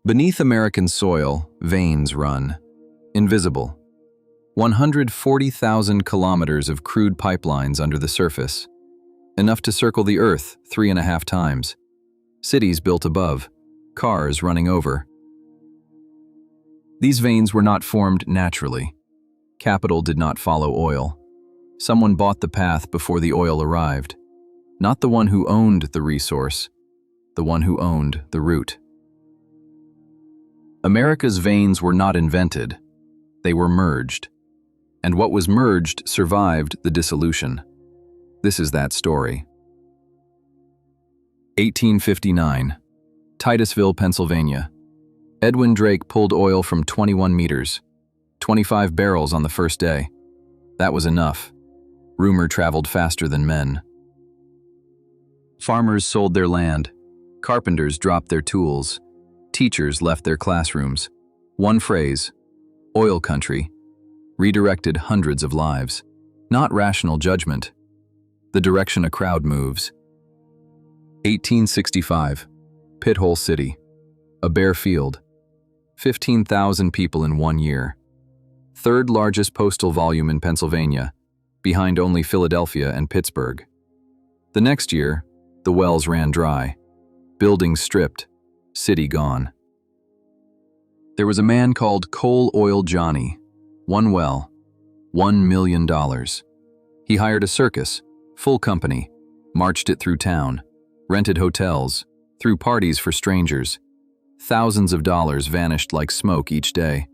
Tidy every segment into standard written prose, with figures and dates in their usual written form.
Beneath American soil, veins run, invisible. 140,000 kilometers of crude pipelines under the surface, enough to circle the Earth 3.5 times. Cities built above, cars running over. These veins were not formed naturally. Capital did not follow oil. Someone bought the path before the oil arrived. Not the one who owned the resource, the one who owned the route. America's veins were not invented, they were merged. And what was merged survived the dissolution. This is that story. 1859, Titusville, Pennsylvania. Edwin Drake pulled oil from 21 meters, 25 barrels on the first day. That was enough. Rumor traveled faster than men. Farmers sold their land. Carpenters dropped their tools. Teachers left their classrooms. One phrase, oil country, redirected hundreds of lives. Not rational judgment, the direction a crowd moves. 1865, Pithole City, a bare field. 15,000 people in 1 year. Third largest postal volume in Pennsylvania, behind only Philadelphia and Pittsburgh. The next year, the wells ran dry. Buildings stripped, city gone. There was a man called Coal Oil Johnny. One well, $1 million. He hired a circus, full company, marched it through town, rented hotels, threw parties for strangers. Thousands of dollars vanished like smoke each day.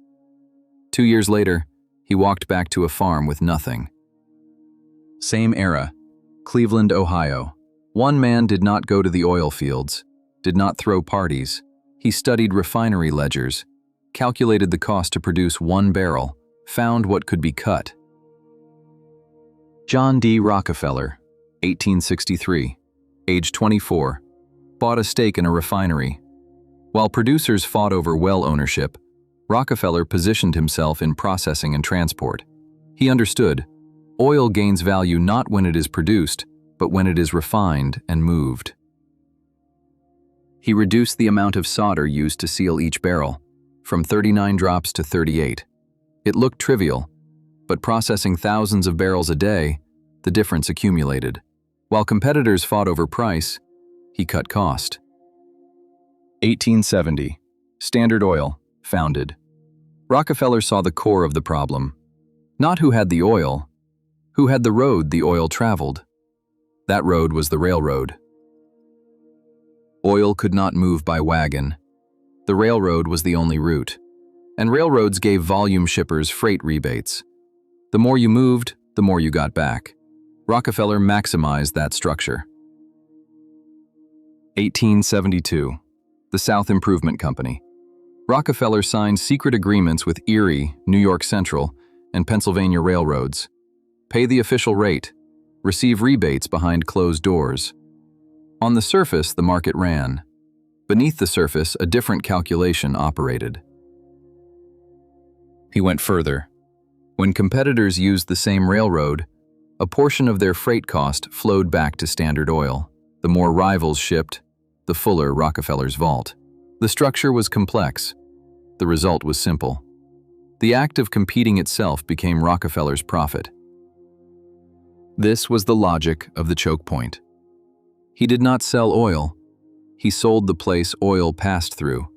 2 years later, he walked back to a farm with nothing. Same era, Cleveland, Ohio. One man did not go to the oil fields, did not throw parties. He studied refinery ledgers, calculated the cost to produce 1 barrel, found what could be cut. John D. Rockefeller, 1863, age 24, bought a stake in a refinery. While producers fought over well ownership, Rockefeller positioned himself in processing and transport. He understood, oil gains value not when it is produced, but when it is refined and moved. He reduced the amount of solder used to seal each barrel, from 39 drops to 38. It looked trivial, but processing thousands of barrels a day, the difference accumulated. While competitors fought over price, he cut cost. 1870, Standard Oil, founded. Rockefeller saw the core of the problem. Not who had the oil, who had the road the oil traveled. That road was the railroad. Oil could not move by wagon. The railroad was the only route. And railroads gave volume shippers freight rebates. The more you moved, the more you got back. Rockefeller maximized that structure. 1872, the South Improvement Company. Rockefeller signed secret agreements with Erie, New York Central, and Pennsylvania railroads. Pay the official rate, receive rebates behind closed doors. On the surface, the market ran. Beneath the surface, a different calculation operated. He went further. When competitors used the same railroad, a portion of their freight cost flowed back to Standard Oil. The more rivals shipped, the fuller Rockefeller's vault. The structure was complex. The result was simple. The act of competing itself became Rockefeller's profit. This was the logic of the Chokepoint. He did not sell oil. He sold the place oil passed through.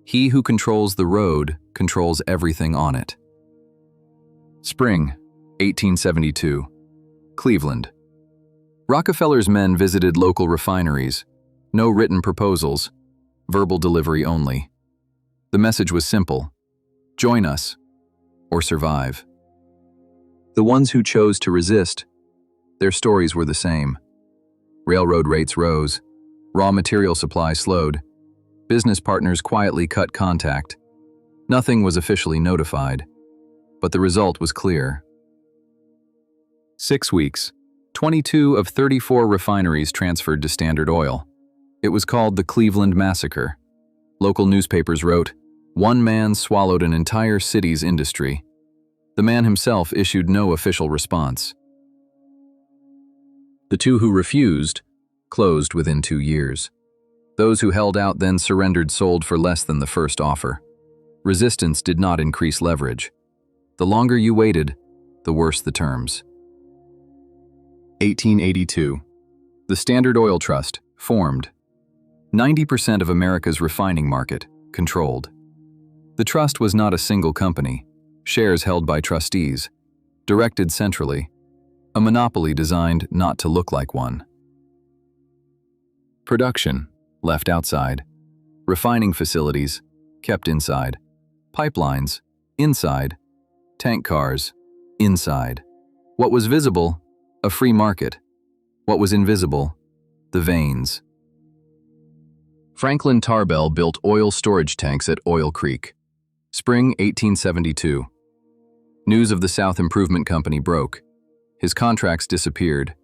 He who controls the road controls everything on it. Spring, 1872, Cleveland. Rockefeller's men visited local refineries. No written proposals, verbal delivery only. The message was simple: join us or survive. The ones who chose to resist, their stories were the same. Railroad rates rose, raw material supply slowed, business partners quietly cut contact. Nothing was officially notified, but the result was clear. 6 weeks, 22 of 34 refineries transferred to Standard Oil. It was called the Cleveland Massacre. Local newspapers wrote, "One man swallowed an entire city's industry." The man himself issued no official response. The two who refused closed within 2 years. Those who held out then surrendered sold for less than the first offer. Resistance did not increase leverage. The longer you waited, the worse the terms. 1882. The Standard Oil Trust, formed. 90% of America's refining market, controlled. The trust was not a single company, shares held by trustees, directed centrally, a monopoly designed not to look like one. Production, left outside. Refining facilities, kept inside. Pipelines, inside. Tank cars, inside. What was visible? A free market. What was invisible? The veins. Franklin Tarbell built oil storage tanks at Oil Creek. Spring 1872. News of the South Improvement Company broke. His contracts disappeared.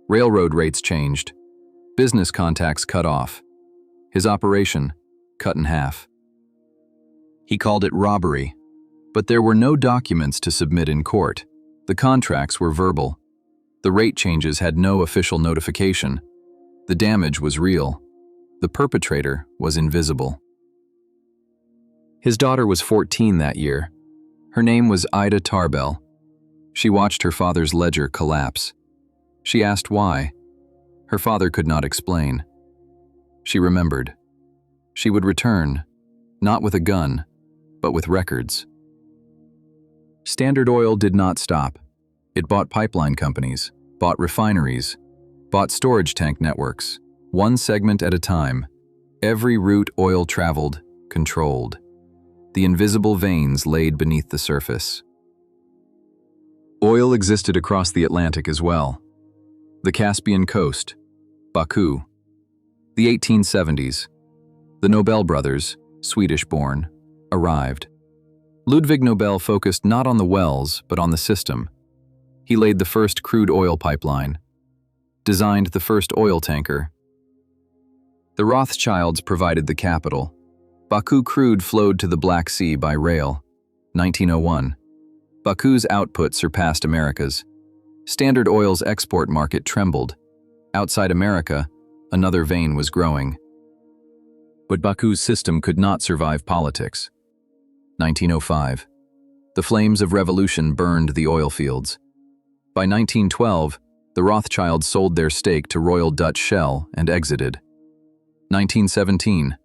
Railroad rates changed. Business contacts cut off. His operation cut in half. He called it robbery, but there were no documents to submit in court. The contracts were verbal. The rate changes had no official notification. The damage was real. The perpetrator was invisible. His daughter was 14 that year. Her name was Ida Tarbell. She watched her father's ledger collapse. She asked why. Her father could not explain. She remembered. She would return, not with a gun, but with records. Standard Oil did not stop. It bought pipeline companies, bought refineries, bought storage tank networks, one segment at a time. Every route oil traveled, controlled. The invisible veins laid beneath the surface. Oil existed across the Atlantic as well. The Caspian coast, Baku. The 1870s. The Nobel brothers, Swedish-born, arrived. Ludwig Nobel focused not on the wells, but on the system. He laid the first crude oil pipeline, designed the first oil tanker. The Rothschilds provided the capital. Baku crude flowed to the Black Sea by rail. 1901. Baku's output surpassed America's. Standard Oil's export market trembled. Outside America, another vein was growing. But Baku's system could not survive politics. 1905. The flames of revolution burned the oil fields. By 1912, the Rothschilds sold their stake to Royal Dutch Shell and exited. 1917.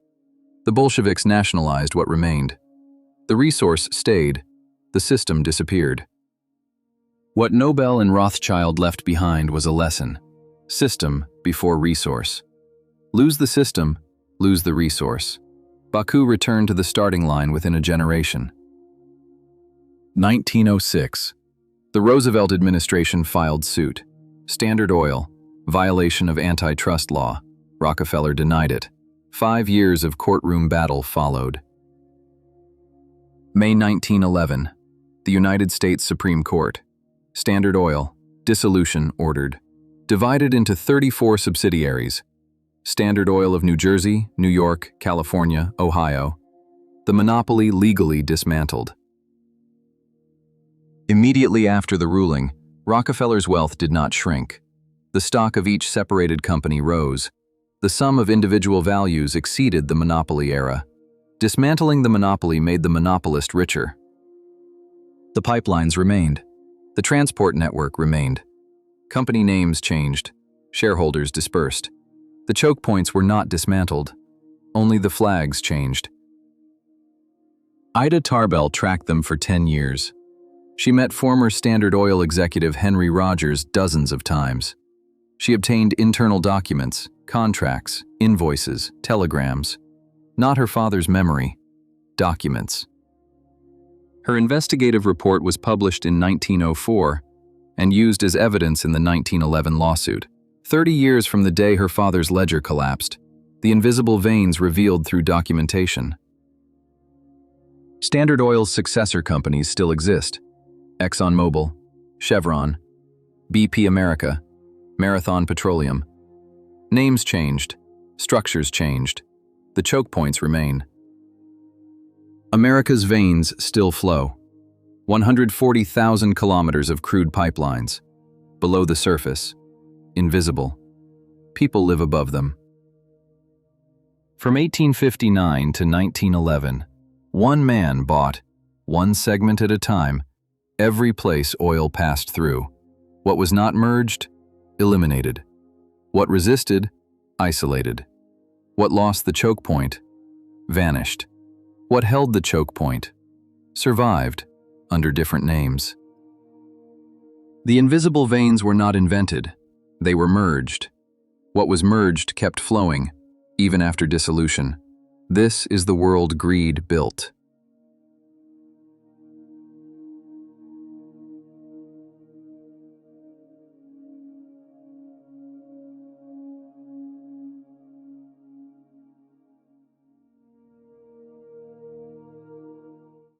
The Bolsheviks nationalized what remained. The resource stayed. The system disappeared. What Nobel and Rothschild left behind was a lesson. System before resource. Lose the system, lose the resource. Baku returned to the starting line within a generation. 1906. The Roosevelt administration filed suit. Standard Oil, violation of antitrust law. Rockefeller denied it. 5 years of courtroom battle followed. May 1911. The United States Supreme Court. Standard Oil, dissolution ordered. Divided into 34 subsidiaries. Standard Oil of New Jersey, New York, California, Ohio. The monopoly legally dismantled. Immediately after the ruling, Rockefeller's wealth did not shrink. The stock of each separated company rose. The sum of individual values exceeded the monopoly era. Dismantling the monopoly made the monopolist richer. The pipelines remained. The transport network remained. Company names changed. Shareholders dispersed. The choke points were not dismantled. Only the flags changed. Ida Tarbell tracked them for 10 years. She met former Standard Oil executive Henry Rogers dozens of times. She obtained internal documents, contracts, invoices, telegrams. Not her father's memory. Documents. Her investigative report was published in 1904 and used as evidence in the 1911 lawsuit. 30 years from the day her father's ledger collapsed, the invisible veins revealed through documentation. Standard Oil's successor companies still exist. ExxonMobil, Chevron, BP America, Marathon Petroleum. Names changed, structures changed, the choke points remain. America's veins still flow. 140,000 kilometers of crude pipelines. Below the surface. Invisible. People live above them. From 1859 to 1911, one man bought, one segment at a time, every place oil passed through. What was not merged, eliminated. What resisted, isolated. What lost the choke point, vanished. What held the choke point, survived, under different names. The invisible veins were not invented, they were merged. What was merged kept flowing, even after dissolution. This is the world greed built.